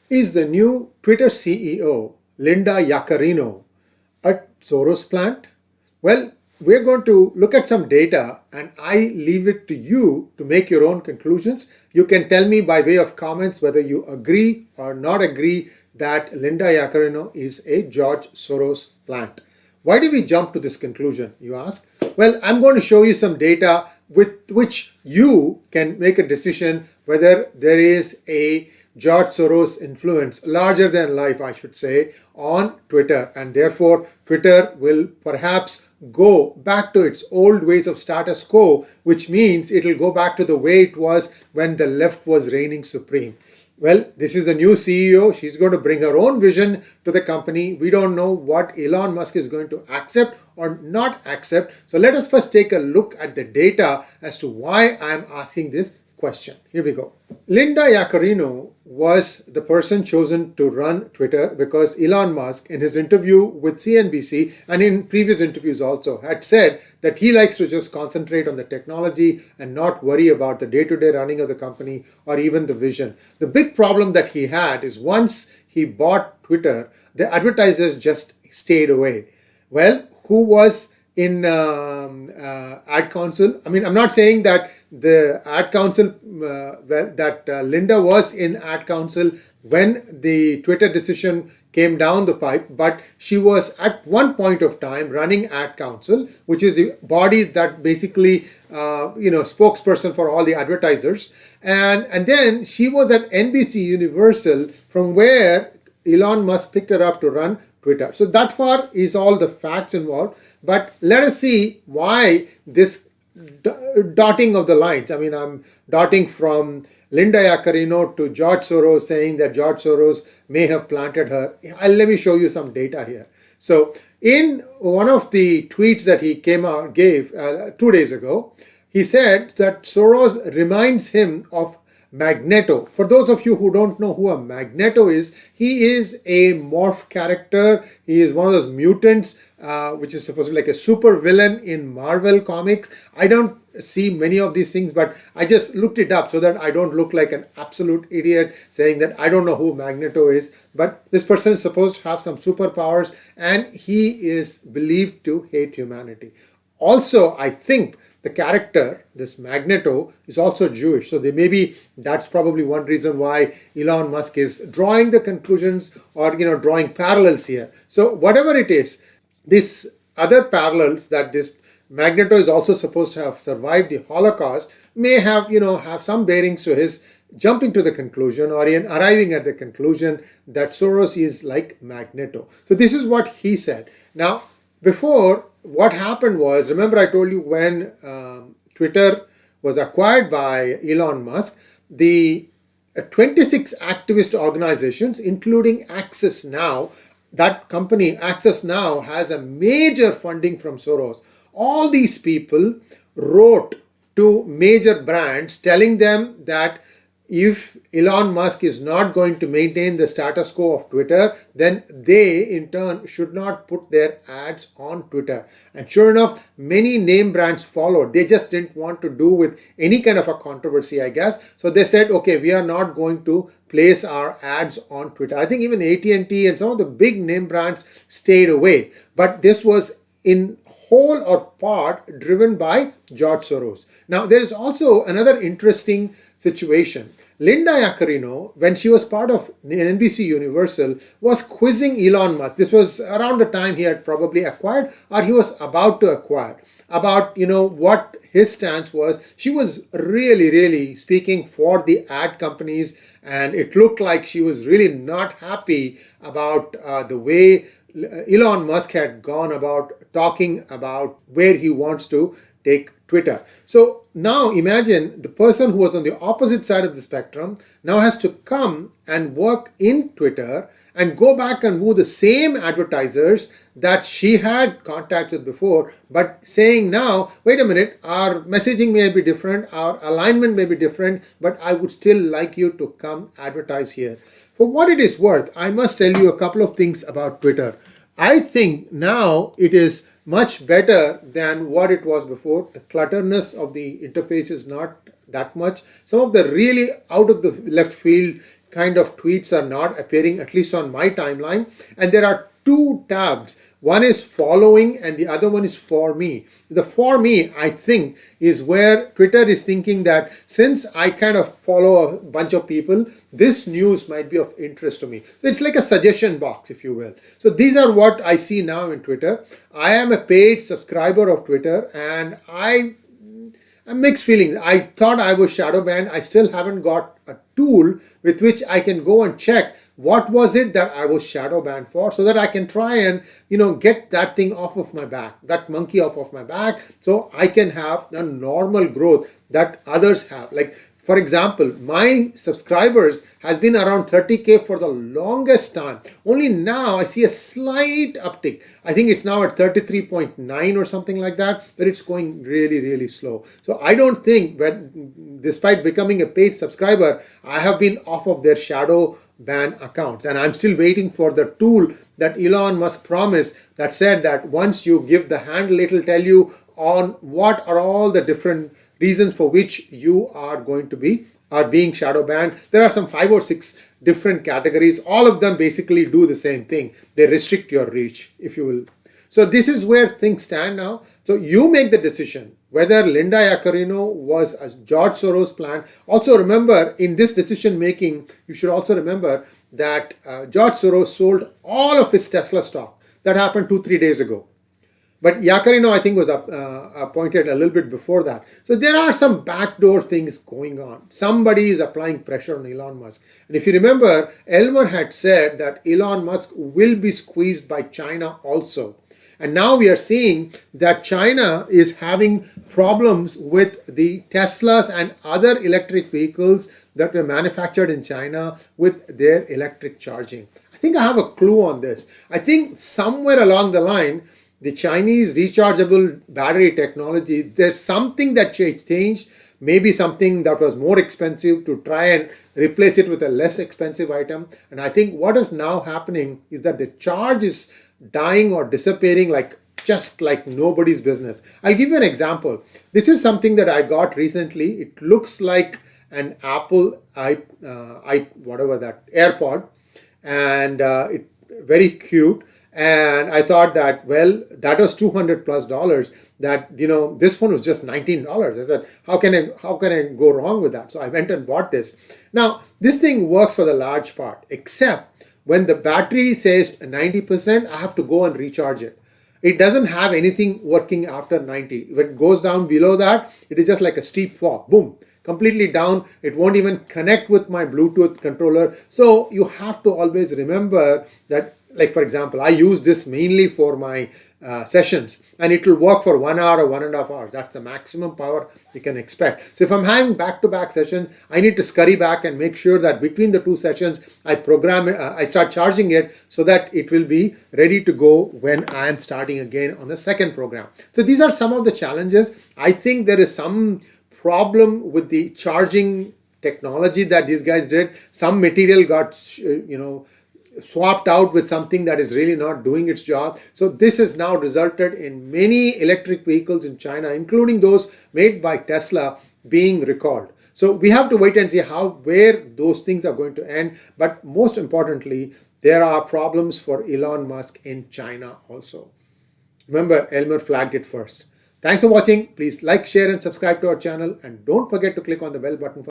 Is the new Twitter CEO, Linda Yaccarino, a Soros plant? Well, we're going to look at some data and I leave it to you to make your own conclusions. You can tell me by way of comments whether you agree or not agree that Linda Yaccarino is a George Soros plant. Why do we jump to this conclusion, you ask? Well, I'm going to show you some data with which you can make a decision whether there is a George Soros influence, larger than life, I should say, on Twitter. And therefore, Twitter will perhaps go back to its old ways of status quo, which means it will go back to the way it was when the left was reigning supreme. Well, this is the new CEO. She's going to bring her own vision to the company. We don't know what Elon Musk is going to accept or not accept. So let us first take a look at the data as to why I'm asking this question. Here we go. Linda Yaccarino was the person chosen to run Twitter because Elon Musk, in his interview with CNBC and in previous interviews also, had said that he likes to just concentrate on the technology and not worry about the day-to-day running of the company or even the vision. The big problem that he had is once he bought Twitter, the advertisers just stayed away. Well, who was in ad council? I mean, I'm not saying that the ad council, Linda was in ad council when the Twitter decision came down the pipe, but she was at one point of time running ad council, which is the body that basically, spokesperson for all the advertisers. And then she was at NBC Universal, from where Elon Musk picked her up to run Twitter. So that far is all the facts involved. But let us see why this dotting of the lines. I mean, I'm dotting from Linda Yaccarino to George Soros, saying that George Soros may have planted her. Let me show you some data here. So in one of the tweets that he gave 2 days ago, he said that Soros reminds him of Magneto. For those of you who don't know who a Magneto is, he is a morph character. He is one of those mutants, which is supposed to be like a super villain in Marvel comics. I don't see many of these things, but I just looked it up so that I don't look like an absolute idiot saying that I don't know who Magneto is. But this person is supposed to have some superpowers, and he is believed to hate humanity. Also, I think the character, this Magneto, is also Jewish. So that's probably one reason why Elon Musk is drawing the conclusions or, drawing parallels here. So whatever it is, this other parallels that this Magneto is also supposed to have survived the Holocaust may have, have some bearings to his jumping to the conclusion or in arriving at the conclusion that Soros is like Magneto. So this is what he said. Now, before, what happened was, remember I told you when Twitter was acquired by Elon Musk, the 26 activist organizations, including Access Now, that company, Access Now, has a major funding from Soros. All these people wrote to major brands telling them that if Elon Musk is not going to maintain the status quo of Twitter, then they in turn should not put their ads on Twitter. And sure enough, many name brands followed. They just didn't want to do with any kind of a controversy, I guess. So they said, okay, we are not going to place our ads on Twitter. I think even AT&T and some of the big name brands stayed away. But this was in whole or part driven by George Soros. Now, there is also another interesting situation. Linda Yaccarino, when she was part of NBC Universal, was quizzing Elon Musk. This was around the time he had probably acquired or he was about to acquire, about, what his stance was. She was really, really speaking for the ad companies, and it looked like she was really not happy about the way Elon Musk had gone about talking about where he wants to take Twitter. So now imagine the person who was on the opposite side of the spectrum now has to come and work in Twitter and go back and woo the same advertisers that she had contacted before, but saying now, wait a minute, our messaging may be different, our alignment may be different, but I would still like you to come advertise here. For what it is worth, I must tell you a couple of things about Twitter. I think now it is much better than what it was before. The clutterness of the interface is not that much. Some of the really out of the left field kind of tweets are not appearing, at least on my timeline. And there are two tabs. One is following and the other one is for me. The for me, I think, is where Twitter is thinking that since I kind of follow a bunch of people, this news might be of interest to me. So it's like a suggestion box, if you will. So these are what I see now in Twitter. I am a paid subscriber of Twitter, and I'm mixed feelings. I thought I was shadow banned. I still haven't got a tool with which I can go and check what was it that I was shadow banned for, so that I can try and, get that thing off of my back, that monkey off of my back, so I can have a normal growth that others have. Like, for example, my subscribers has been around 30K for the longest time. Only now I see a slight uptick. I think it's now at 33.9 or something like that, but it's going really, really slow. So I don't think that despite becoming a paid subscriber, I have been off of their shadow ban accounts. And I'm still waiting for the tool that Elon Musk promised that said that once you give the handle, it'll tell you on what are all the different reasons for which you are being shadow banned. There are some 5 or 6 different categories. All of them basically do the same thing. They restrict your reach, if you will. So this is where things stand now. So you make the decision whether Linda Yaccarino was a George Soros plan. Also remember, in this decision making, you should also remember that George Soros sold all of his Tesla stock. That happened 2-3 days ago. But Yaccarino, I think, was appointed a little bit before that. So there are some backdoor things going on. Somebody is applying pressure on Elon Musk. And if you remember, Elmer had said that Elon Musk will be squeezed by China also. And now we are seeing that China is having problems with the Teslas and other electric vehicles that were manufactured in China with their electric charging. I think I have a clue on this. I think somewhere along the line, the Chinese rechargeable battery technology, there's something that changed, maybe something that was more expensive to try and replace it with a less expensive item. And I think what is now happening is that the charge is dying or disappearing just like nobody's business. I'll give you an example. This is something that I got recently. It looks like an Apple AirPod, and it very cute. And I thought that, well, that was $200+. That, this phone was just $19. I said, how can I go wrong with that? So I went and bought this. Now, this thing works for the large part, except when the battery says 90%, I have to go and recharge it. It doesn't have anything working after 90. If it goes down below that, it is just like a steep fall. Boom. Completely down. It won't even connect with my Bluetooth controller. So you have to always remember that, like, for example, I use this mainly for my sessions, and it will work for 1 hour or 1.5 hours. That's the maximum power you can expect. So if I'm having back-to-back sessions, I need to scurry back and make sure that between the 2 sessions, I program it, I start charging it so that it will be ready to go when I am starting again on the second program. So these are some of the challenges. I think there is some problem with the charging technology that these guys did. Some material got, swapped out with something that is really not doing its job. So this has now resulted in many electric vehicles in China, including those made by Tesla, being recalled. So we have to wait and see where those things are going to end. But most importantly, there are problems for Elon Musk in China also. Remember, Elmer flagged it first. Thanks for watching. Please like, share, and subscribe to our channel. And don't forget to click on the bell button for